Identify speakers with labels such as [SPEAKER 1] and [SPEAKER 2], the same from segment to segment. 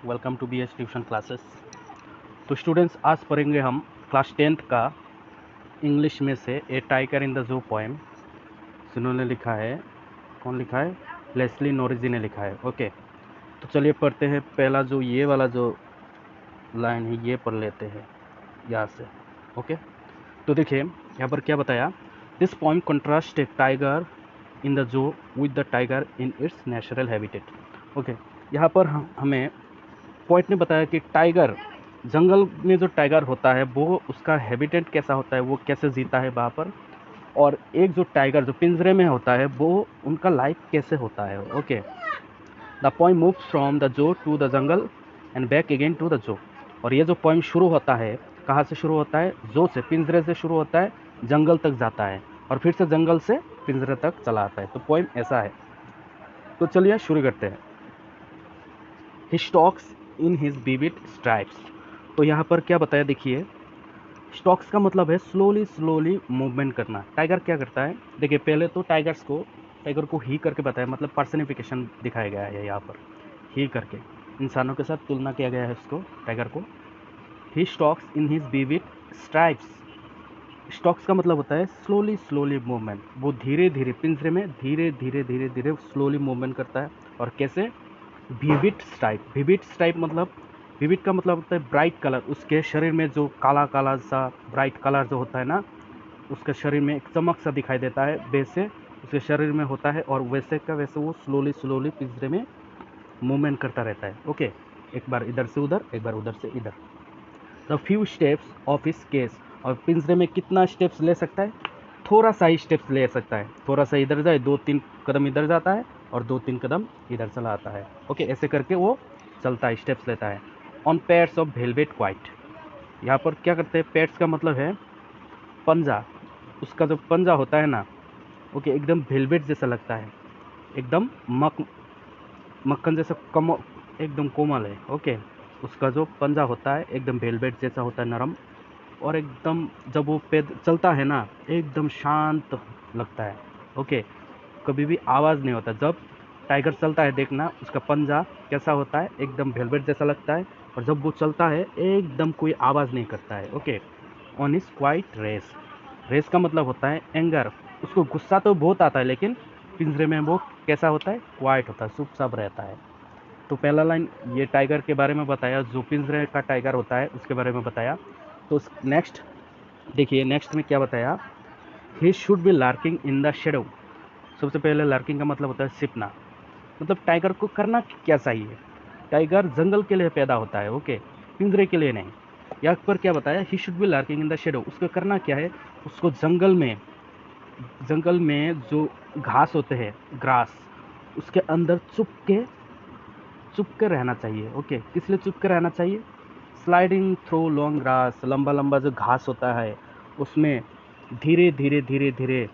[SPEAKER 1] Welcome to BS tuition classes. तो students, आज पढ़ेंगे हम क्लास 10th का इंग्लिश में से A tiger in the zoo poem. जिन्होंने लिखा है, कौन लिखा है? लेस्ली नॉरिस ने लिखा है। ओके, तो चलिए पढ़ते हैं। पहला जो ये वाला जो लाइन है ये पढ़ लेते हैं यहाँ से। ओके, तो देखिए यहाँ पर क्या बताया। This poem contrast A tiger in the zoo with the tiger in its natural habitat. Okay, यहाँ पर हमें पॉइंट ने बताया कि टाइगर, जंगल में जो टाइगर होता है वो उसका हैबिटेट कैसा होता है, वो कैसे जीता है वहाँ पर, और एक जो टाइगर जो पिंजरे में होता है वो उनका लाइफ कैसे होता है। Okay, the poem moves from the zoo to the jungle and back again to the zoo. और ये जो पोइम शुरू होता है, कहाँ से शुरू होता है? जू से, पिंजरे से शुरू होता है, जंगल तक जाता है और फिर से जंगल से पिंजरे तक चला आता है। तो पोइम ऐसा है। तो चलिए शुरू करते हैं। He stalks in his vivid stripes. तो यहाँ पर क्या बताया, देखिए स्टॉक्स का मतलब है स्लोली स्लोली मूवमेंट करना। टाइगर क्या करता है, देखिए पहले तो टाइगर को ही करके बताया, मतलब पर्सनिफिकेशन दिखाया गया है यहाँ पर, ही करके इंसानों के साथ तुलना किया गया है उसको, टाइगर को। He stalks in his vivid stripes. Stalks का मतलब होता है स्लोली स्लोली मूवमेंट, वो धीरे धीरे पिंजरे में धीरे धीरे धीरे धीरे स्लोली मूवमेंट करता है। और कैसे? Vivid stripe. विविड स्ट्राइप मतलब, विविड का मतलब होता है ब्राइट कलर। उसके शरीर में जो काला काला सा ब्राइट कलर जो होता है ना, उसके शरीर में एक चमक सा दिखाई देता है, वैसे उसके शरीर में होता है, और वैसे का वैसे वो स्लोली स्लोली पिंजरे में मूवमेंट करता रहता है। ओके, एक बार इधर से उधर, एक बार उधर से इधर। The few steps of his case. और पिंजरे में कितना स्टेप्स ले सकता है? थोड़ा सा ही स्टेप्स ले सकता है। थोड़ा सा इधर जाए, 2-3 कदम इधर जाता है और 2-3 कदम इधर चला आता है। ओके, ऐसे करके वो चलता है, स्टेप्स लेता है। On pairs of velvet quite. यहाँ पर क्या करते हैं? पेयर्स का मतलब है पंजा। उसका जो पंजा होता है ना, ओके, एकदम वेलवेट जैसा लगता है, एकदम मक्खन जैसा एकदम कोमल है। ओके, उसका जो पंजा होता है एकदम वेलवेट जैसा होता है, नरम, और एकदम जब वो पैद चलता है ना, एकदम शांत लगता है। ओके, कभी भी आवाज़ नहीं होता। जब टाइगर चलता है, देखना उसका पंजा कैसा होता है, एकदम वेलवेट जैसा लगता है, और जब वो चलता है एकदम कोई आवाज़ नहीं करता है। Okay, on is quite race. Race का मतलब होता है एंगर। उसको गुस्सा तो बहुत आता है, लेकिन पिंजरे में वो कैसा होता है? क्वाइट होता है, चुपचाप रहता है। तो पहला लाइन ये टाइगर के बारे में बताया, जो पिंजरे का टाइगर होता है उसके बारे में बताया। तो नेक्स्ट देखिए, नेक्स्ट में क्या बताया। He should be lurking in the shadow. सबसे पहले लार्किंग का मतलब होता है छिपना। मतलब टाइगर को करना क्या चाहिए? टाइगर जंगल के लिए पैदा होता है, ओके, पिंजरे के लिए नहीं। यहाँ पर क्या बताया? He should be lurking in the shadow. उसको करना क्या है? उसको जंगल में जो घास होते हैं, ग्रास, उसके अंदर चुप के रहना चाहिए। ओके, किस लिए चुप के रहना चाहिए? Sliding through long grass. लंबा लंबा जो घास होता है उसमें धीरे धीरे धीरे धीरे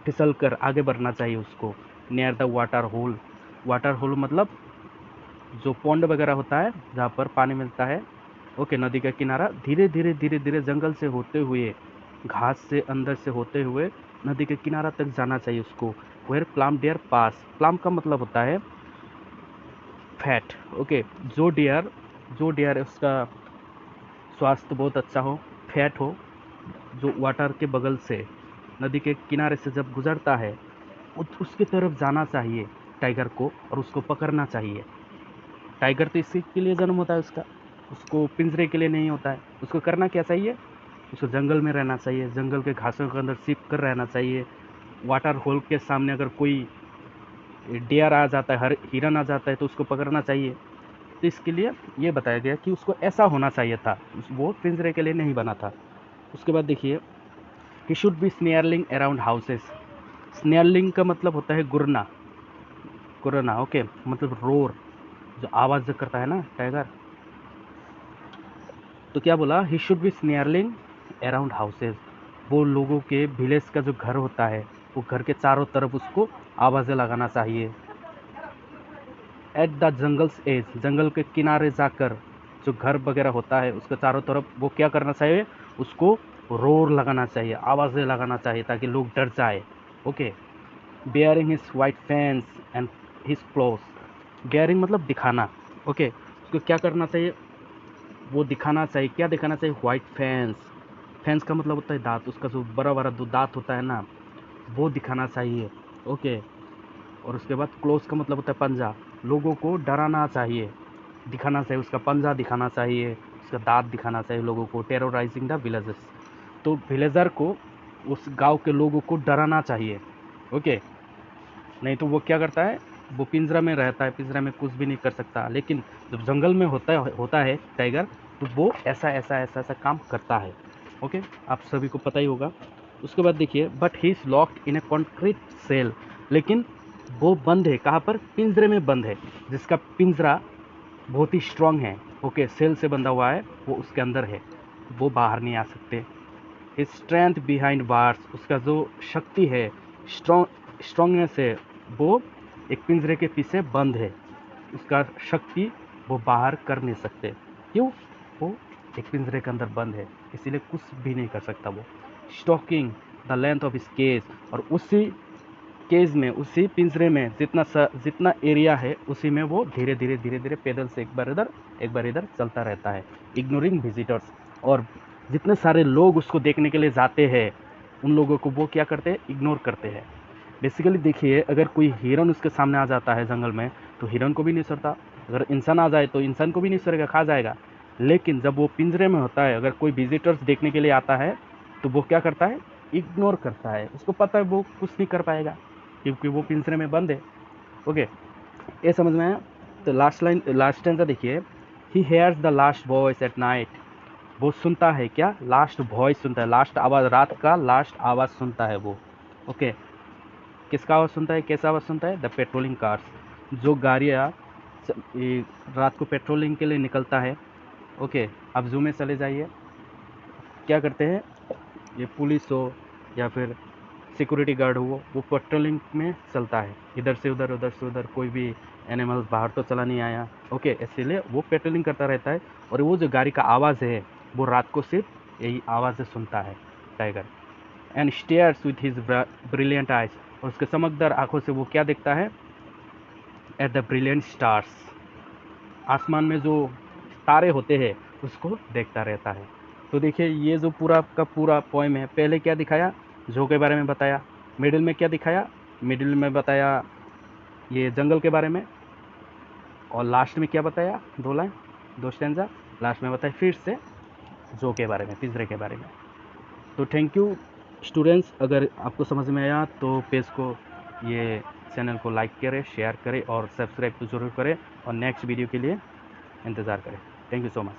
[SPEAKER 1] फिसल कर आगे बढ़ना चाहिए उसको। Near the water hole. Water hole मतलब जो पॉन्ड वगैरह होता है जहाँ पर पानी मिलता है, ओके, नदी का किनारा। धीरे धीरे धीरे धीरे जंगल से होते हुए, घास से अंदर से होते हुए नदी के किनारा तक जाना चाहिए उसको। वेयर प्लाम डियर पास। प्लाम का मतलब होता है फैट। ओके, जो डियर उसका स्वास्थ्य बहुत अच्छा हो, फैट हो, जो वाटर के बगल से, नदी के किनारे से जब गुजरता है, उसकी तरफ जाना चाहिए टाइगर को, और उसको पकड़ना चाहिए। टाइगर तो इसी के लिए जन्म होता है उसका, उसको पिंजरे के लिए नहीं होता है। उसको करना क्या चाहिए? उसको जंगल में रहना चाहिए, जंगल के घासों के अंदर छिप कर रहना चाहिए। वाटर होल के सामने अगर कोई डियर आ जाता है, हर हिरन आ जाता है, तो उसको पकड़ना चाहिए। तो इसके लिए ये बताया गया कि उसको ऐसा होना चाहिए था, वो पिंजरे के लिए नहीं बना था। उसके बाद देखिए, he should be snarling around houses. Snarling का मतलब होता है गुरना। गुरना, ओके, मतलब रोर, जो आवाज़ जो करता है ना टाइगर। तो क्या बोला? He should be snarling around houses. वो लोगों के विलेज का जो घर होता है, वो घर के चारों तरफ उसको आवाज़ें लगाना चाहिए। At the jungle's edge. जंगल के किनारे जाकर जो घर वगैरह होता है उसके चारों तरफ वो क्या करना चाहिए? उसको रोर लगाना चाहिए, आवाज़ें लगाना चाहिए, ताकि लोग डर जाए। Okay, bearing his white fans and his cloth. Bearing मतलब दिखाना। ओके, उसको क्या करना चाहिए, वो दिखाना चाहिए, क्या दिखाना चाहिए, वाइट फैंस। फैंस का मतलब होता है दांत, उसका जो बड़ा बड़ा जो दांत होता है ना, वो दिखाना चाहिए। ओके। और उसके बाद क्लोज का मतलब होता है पंजा, लोगों को डराना चाहिए, दिखाना चाहिए, उसका पंजा दिखाना चाहिए, उसका दांत दिखाना चाहिए लोगों को। टेरराइजिंग द विलेजर्स, तो विलेजर को, उस गांव के लोगों को डराना चाहिए। ओके। नहीं तो वो क्या करता है, वो पिंजरा में रहता है, पिंजरा में कुछ भी नहीं कर सकता, लेकिन जब जंगल में होता है टाइगर, तो वो ऐसा ऐसा ऐसा ऐसा काम करता है। ओके, आप सभी को पता ही होगा। उसके बाद देखिए, but he is locked in a concrete cell, लेकिन वो बंद है, कहाँ पर, पिंजरे में बंद है, जिसका पिंजरा बहुत ही स्ट्रांग है। ओके, सेल से बंधा हुआ है, वो उसके अंदर है, वो बाहर नहीं आ सकते। हिज स्ट्रेंथ बिहाइंड बार्स, उसका जो शक्ति है, स्ट्रॉन्गनेस है, वो एक पिंजरे के पीछे बंद है, उसका शक्ति वो बाहर कर नहीं सकते। क्यों, वो एक पिंजरे के अंदर बंद है, इसीलिए कुछ भी नहीं कर सकता वो। Stalking the length of his cage, और उसी केज में, उसी पिंजरे में जितना एरिया है, उसी में वो धीरे धीरे धीरे धीरे पैदल से एक बार इधर चलता रहता है। इग्नोरिंग विजिटर्स, और जितने सारे लोग उसको देखने के लिए जाते हैं, उन लोगों को वो क्या करते हैं, इग्नोर करते हैं। बेसिकली देखिए, अगर कोई हिरन उसके सामने आ जाता है जंगल में, तो हिरन को भी नहीं सड़ता, अगर इंसान आ जाए तो इंसान को भी नहीं सड़ेगा, खा जाएगा। लेकिन जब वो पिंजरे में होता है, अगर कोई विजिटर्स देखने के लिए आता है, तो वो क्या करता है, इग्नोर करता है, उसको पता है वो कुछ नहीं कर पाएगा, क्योंकि वो पिंजरे में बंद है। ओके, ये समझ में आया। तो लास्ट स्टेंजा देखिए, he hears the last voice at night, वो सुनता है क्या, लास्ट वॉइस सुनता है, लास्ट आवाज़, रात का लास्ट आवाज़ सुनता है वो। ओके, किसका आवाज़ सुनता है, कैसा आवाज़ सुनता है, द पेट्रोलिंग कार्स, जो गाड़ियाँ रात को पेट्रोलिंग के लिए निकलता है। ओके, आप जू में चले जाइए, क्या करते हैं, ये पुलिस हो या फिर सिक्योरिटी गार्ड हो, वो पेट्रोलिंग में चलता है, इधर से उधर, उधर से उधर, कोई भी एनिमल बाहर तो चला नहीं आया। ओके, इसीलिए वो पेट्रोलिंग करता रहता है, और वो जो गाड़ी का आवाज़ है, वो रात को सिर्फ यही आवाज़ें सुनता है tiger. And stairs with his brilliant eyes, और उसके चमकदार आंखों से वो क्या देखता है, एट द ब्रिलियंट स्टार्स, आसमान में जो तारे होते हैं, उसको देखता रहता है। तो देखिए, ये जो पूरा का पूरा पोएम है, पहले क्या दिखाया, जो के बारे में बताया, मिडिल में क्या दिखाया, मिडिल में बताया ये जंगल के बारे में, और लास्ट में क्या बताया, दो लाइन, दो स्टैंजा, लास्ट में बताया फिर से जो के बारे में, पिंजरे के बारे में। तो थैंक यू स्टूडेंट्स, अगर आपको समझ में आया तो पेज को, ये चैनल को लाइक करें, शेयर करें और सब्सक्राइब तो ज़रूर करें, और नेक्स्ट वीडियो के लिए इंतज़ार करें। Thank you so much.